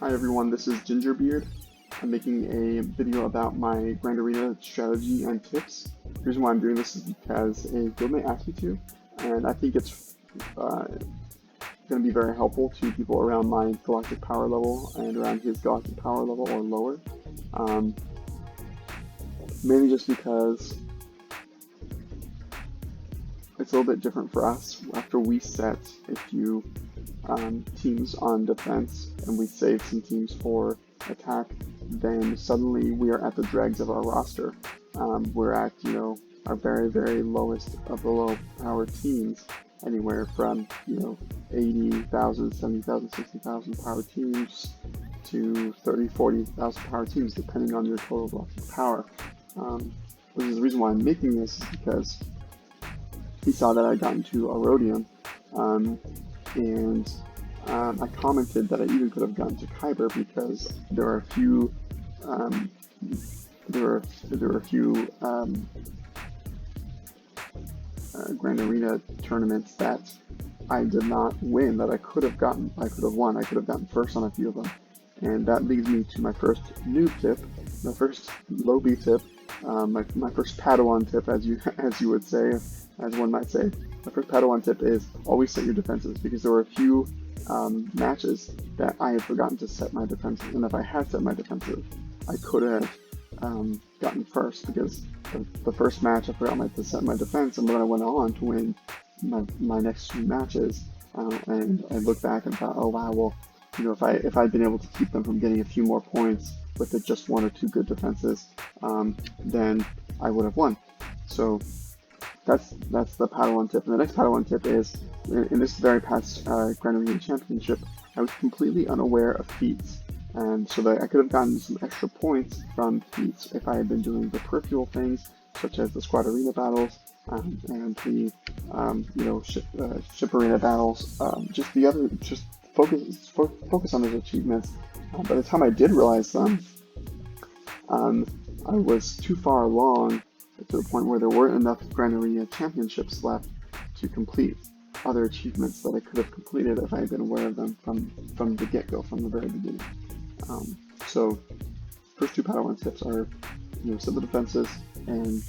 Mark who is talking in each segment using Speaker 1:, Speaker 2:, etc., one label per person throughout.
Speaker 1: Hi everyone, this is Gingerbeard. I'm making a video about my Grand Arena strategy and tips. The reason why I'm doing this is because a guildmate asked me to, and I think it's going to be very helpful to people around my galactic power level and around his galactic power level or lower. Mainly just because it's a little bit different for us. After we set a few teams on defense and we save some teams for attack, then suddenly we are at the dregs of our roster. We're at, our very, very lowest of the low power teams, anywhere from, 80,000, 70,000, 60,000 power teams to 30, 40,000 power teams, depending on your total galactic power. Which is the reason why I'm making this, is because he saw that I got into Aurodium, and I commented that I even could have gotten to Kyber because there are a few Grand Arena tournaments that I did not win that I could have won. I could have gotten first on a few of them, and that leads me to my first noob tip, my first lowbie tip, my first Padawan tip, as you would say, as one might say. My first Padawan tip is always set your defenses, because there were a few matches that I had forgotten to set my defenses, and if I had set my defenses, I could have gotten first, because the first match I forgot to set my defense, and then I went on to win my next few matches, and I looked back and thought, oh wow, well, if I'd been able to keep them from getting a few more points with just one or two good defenses, then I would have won. So that's the Padawan tip. And the next Padawan tip is, in this very past Grand Arena Championship, I was completely unaware of feats, and so that I could have gotten some extra points from feats if I had been doing the peripheral things, such as the squad arena battles and the ship arena battles. Just focus on those achievements. By the time I did realize them, I was too far along, to the point where there weren't enough Grand Arena Championships left to complete other achievements that I could have completed if I had been aware of them from the get-go, from the very beginning. So, first two Padawan tips are, set the defenses and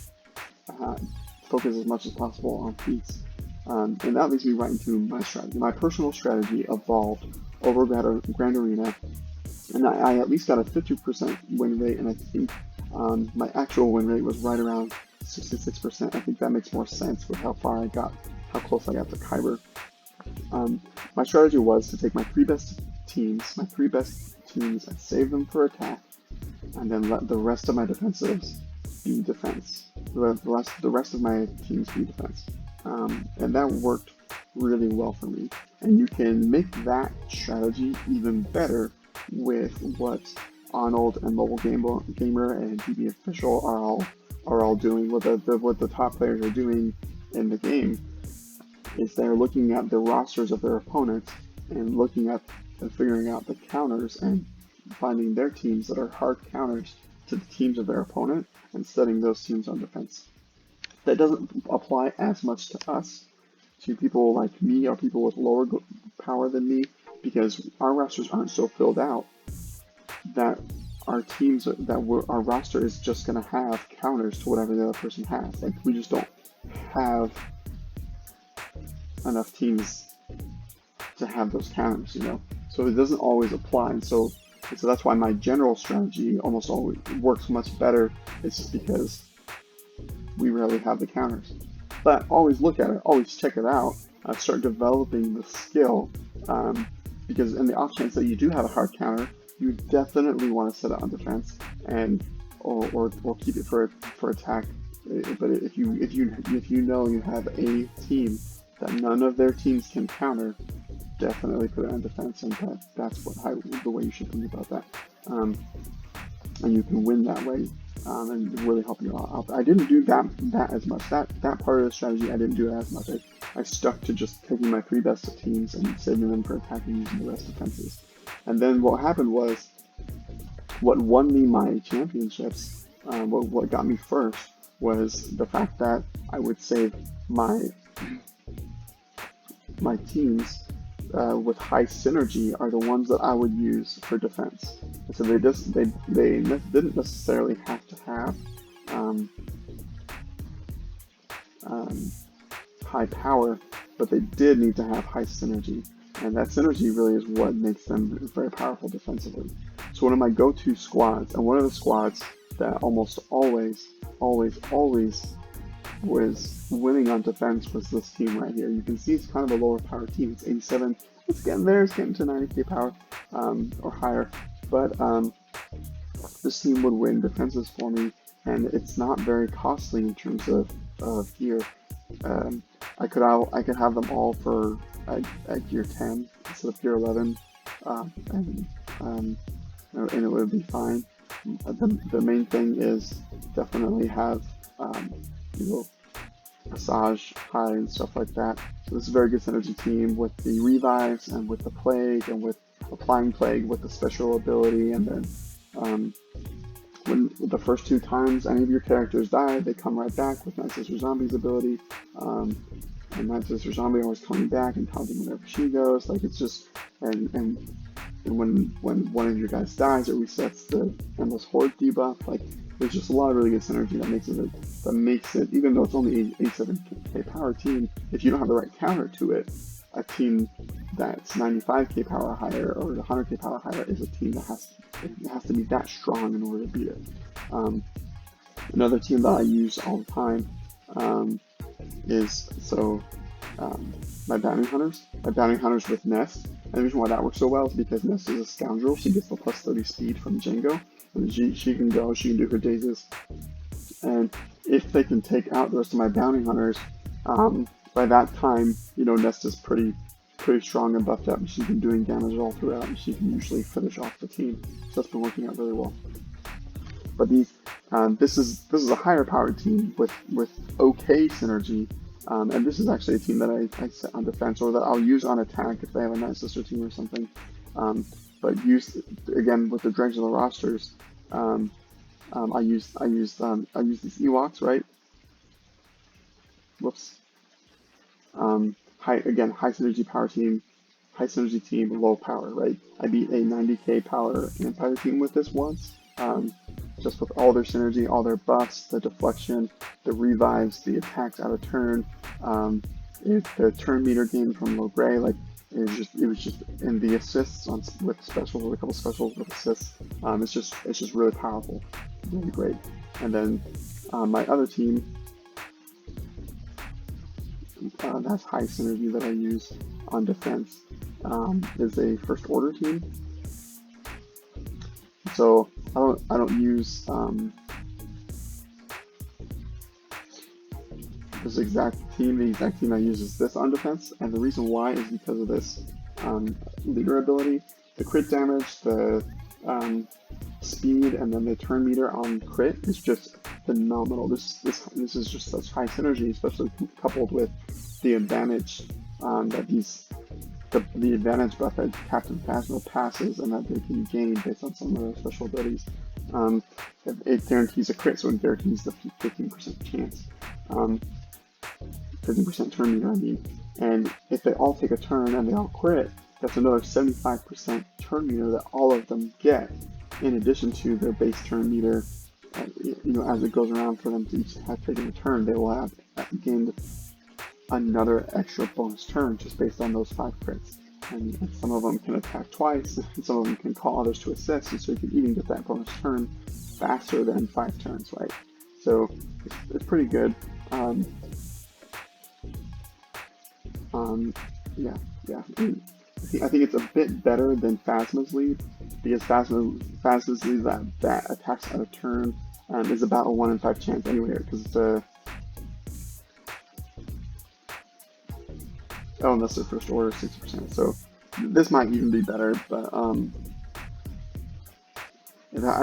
Speaker 1: focus as much as possible on feats. And that leads me right into my strategy. My personal strategy evolved over Grand Arena, and I at least got a 50% win rate, and I think my actual win rate was right around 66%. I think that makes more sense with how close I got to Kyber. My strategy was to take my three best teams, and save them for attack, and then let the rest of my defensives be defense. The rest of my teams be defense. And that worked really well for me. And you can make that strategy even better with what Arnold and Mobile Gamer and DB Official are all doing. What the top players are doing in the game is they're looking at the rosters of their opponents and looking at and figuring out the counters and finding their teams that are hard counters to the teams of their opponent and setting those teams on defense. That doesn't apply as much to us, to people like me or people with lower power than me, because our rosters aren't so filled out that our roster is just going to have counters to whatever the other person has. Like, we just don't have enough teams to have those counters, so it doesn't always apply. And so that's why my general strategy almost always works much better. It's just because we rarely have the counters. But always look at it, always check it out, start developing the skill, because in the off chance that you do have a hard counter, you definitely want to set it on defense or keep it for attack. But if you know you have a team that none of their teams can counter, definitely put it on defense, and that's the way you should think about that. And you can win that way, and really help you out. I didn't do that as much. That part of the strategy, I didn't do it as much. I stuck to just taking my three best teams and saving them for attacking using the rest defenses. And then what happened was, what won me my championships, what got me first, was the fact that I would save my teams with high synergy are the ones that I would use for defense. And so they didn't necessarily have to have um, um, high power, but they did need to have high synergy. And that synergy really is what makes them very powerful defensively. So one of my go-to squads, and one of the squads that almost always was winning on defense was this team right here. You can see it's kind of a lower power team. It's 87. It's getting there. It's getting to 90k power or higher. But this team would win defenses for me, and it's not very costly in terms of gear. I could have them all for at gear 10 instead of gear 11, and it would be fine. The main thing is definitely have Passage high and stuff like that. So this is a very good synergy team with the revives and with the plague and with applying plague with the special ability, and then when the first 2 times any of your characters die, they come right back with Night Sister Zombie's ability. And Night Sister Zombie always coming back and taunting whenever she goes. Like it's just and when one of your guys dies, it resets the Endless Horde debuff. Like there's just a lot of really good synergy that makes it, even though it's only an 87k power team, if you don't have the right counter to it, a team that's 95k power or higher or 100k power or higher is a team that has to be that strong in order to beat it. Another team that I use all the time is my bounty hunters. My bounty hunters with Nest. And the reason why that works so well is because Nest is a scoundrel. She gets the plus 30 speed from Django. And she can go, she can do her dazes. And if they can take out the rest of my bounty hunters, by that time, Nest is pretty strong and buffed up, and she's been doing damage all throughout, and she can usually finish off the team. So that's been working out really well. But this is a higher powered team with okay synergy, and this is actually a team that I set on defense, or that I'll use on attack if they have a Night Sister team or something. But use again with the dregs of the rosters. I use these Ewoks, right? Whoops. High synergy power team, high synergy team, low power, right? I beat a 90k power Empire team with this once. Just with all their synergy, all their buffs, the deflection, the revives, the attacks out of turn, the turn meter gain from low gray, like it was just in the assists with specials, with a couple specials with assists. It's just really powerful, really great. And then my other team that's high synergy that I use on defense is a first order team. So I don't use this exact team. The exact team I use is this on defense, and the reason why is because of this leader ability, the crit damage, the speed, and then the turn meter on crit is just phenomenal. This is just such high synergy, especially coupled with the advantage the advantage buff that Captain Phasma passes and that they can gain based on some of their special abilities. It guarantees a crit, so it guarantees the 15% chance. 15% turn meter, I mean. And if they all take a turn and they all crit, that's another 75% turn meter that all of them get, in addition to their base turn meter. As it goes around for them to each have taken a turn, they will have gained another extra bonus turn just based on those 5 crits. And some of them can attack twice, and some of them can call others to assist, and so you can even get that bonus turn faster than 5 turns, right? So it's pretty good. Yeah. I think it's a bit better than Phasma's lead, because Phasma's lead that attacks out of turn is about a 1 in 5 chance anyway, because it's a and that's their first order, 60%. So this might even be better, but I'd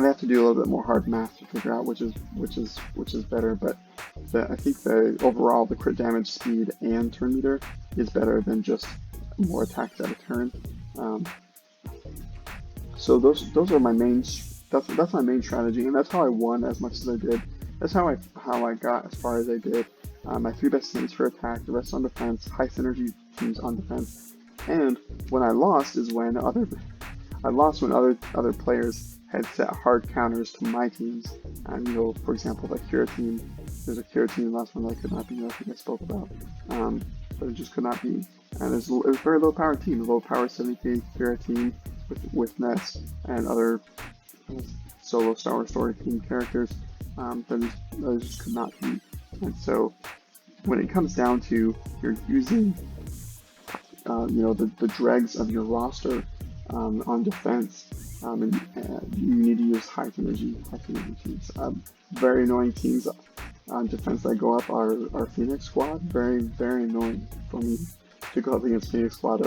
Speaker 1: have to do a little bit more hard math to figure out which is better. But I think overall the crit damage, speed, and turn meter is better than just more attacks at a turn. So those are my main. That's my main strategy, and that's how I won as much as I did. That's how I got as far as I did. My 3 best teams for attack, the rest on defense, high synergy teams on defense, And when I lost is when other players had set hard counters to my teams. And for example, the Kira team, there's a Kira team last one that could not be, I think I spoke about, but it just could not be. And it was a very low power team, a low power 70k Kira team with Ness and other solo Star Wars story themed characters that just could not be. And so when it comes down to you're using the dregs of your roster on defense, and you need to use high synergy teams. Very annoying teams on defense that go up are Phoenix Squad. Very, very annoying for me to go up against Phoenix Squad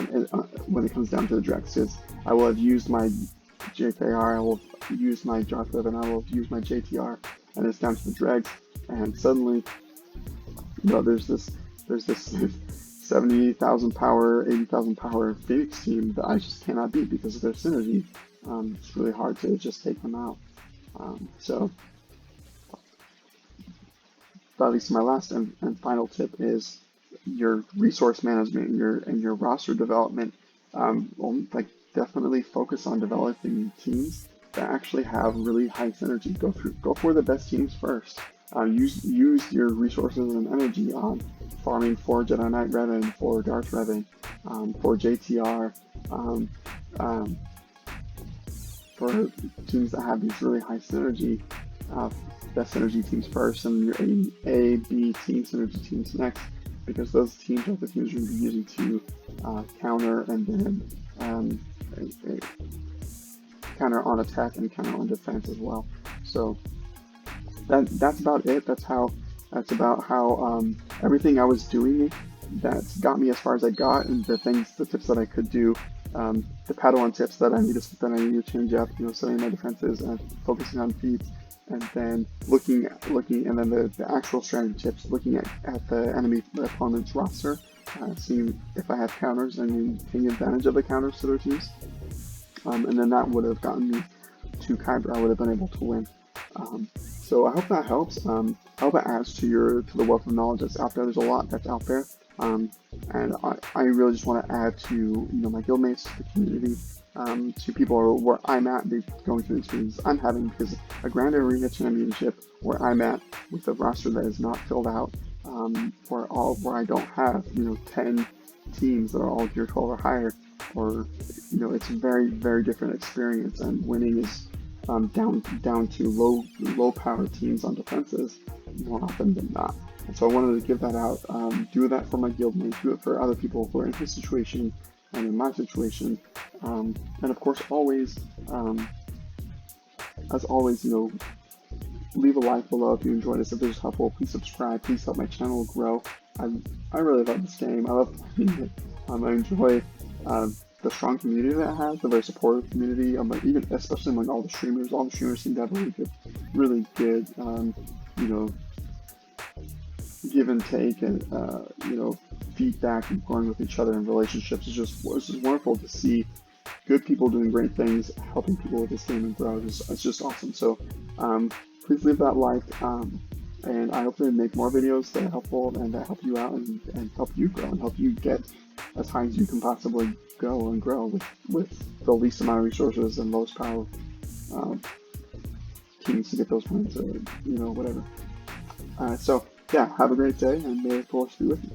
Speaker 1: when it comes down to the dregs. Because I will have used my JKR, I will have used my Jarkliv, and I will have used my JTR, and it's down to the dregs, and suddenly there's this 70,000 power, 80,000 power Phoenix team that I just cannot beat because of their synergy. It's really hard to just take them out. But at least my last and final tip is your resource management and your roster development. Definitely focus on developing teams that actually have really high synergy. Go for the best teams first. Use your resources and energy on farming for Jedi Knight Revan, for Darth Revan, for JTR, for teams that have these really high synergy, best synergy teams first, and your A, B team synergy teams next, because those teams are the teams you're going to be using to counter and then counter on attack and counter on defense as well. So that's about it. That's about how everything I was doing that's got me as far as I got, and the tips that I could do, the Padawan tips that I need to change up, setting my defenses and focusing on feats, and then looking and then the actual strategy tips, looking at the opponent's roster, seeing if I have counters and taking advantage of the counters to their teams, and then that would have gotten me to Kyber. I would have been able to win. So I hope that helps. I hope it adds to the wealth of knowledge that's out there. There's a lot that's out there, and I really just want to add to my guildmates, the community, to people where I'm at, going through the experiences I'm having, because a Grand Arena Championship where I'm at with a roster that is not filled out, where I don't have 10 teams that are all Gear 12 or higher, or it's a very, very different experience, and winning is down to low power teams on defenses more often than not. And so I wanted to give that out, do that for my guildmates, do it for other people who are in his situation and in my situation, and of course always, as always, leave a like below if you enjoyed this. If this was helpful, please subscribe. Please help my channel grow. I really love this game. I love playing it. I enjoy the strong community that it has, the very supportive community, even especially among all the streamers. All the streamers seem to have really good, give and take, and feedback and growing with each other in relationships. It's just wonderful to see good people doing great things, helping people with this game and grow. It's just awesome. So please leave that like, and I hope to make more videos that are helpful and that help you out and help you grow and help you get as high as you can possibly go and grow with the least amount of resources and lowest power teams to get those points, or whatever. So yeah, have a great day, and may the force be with you.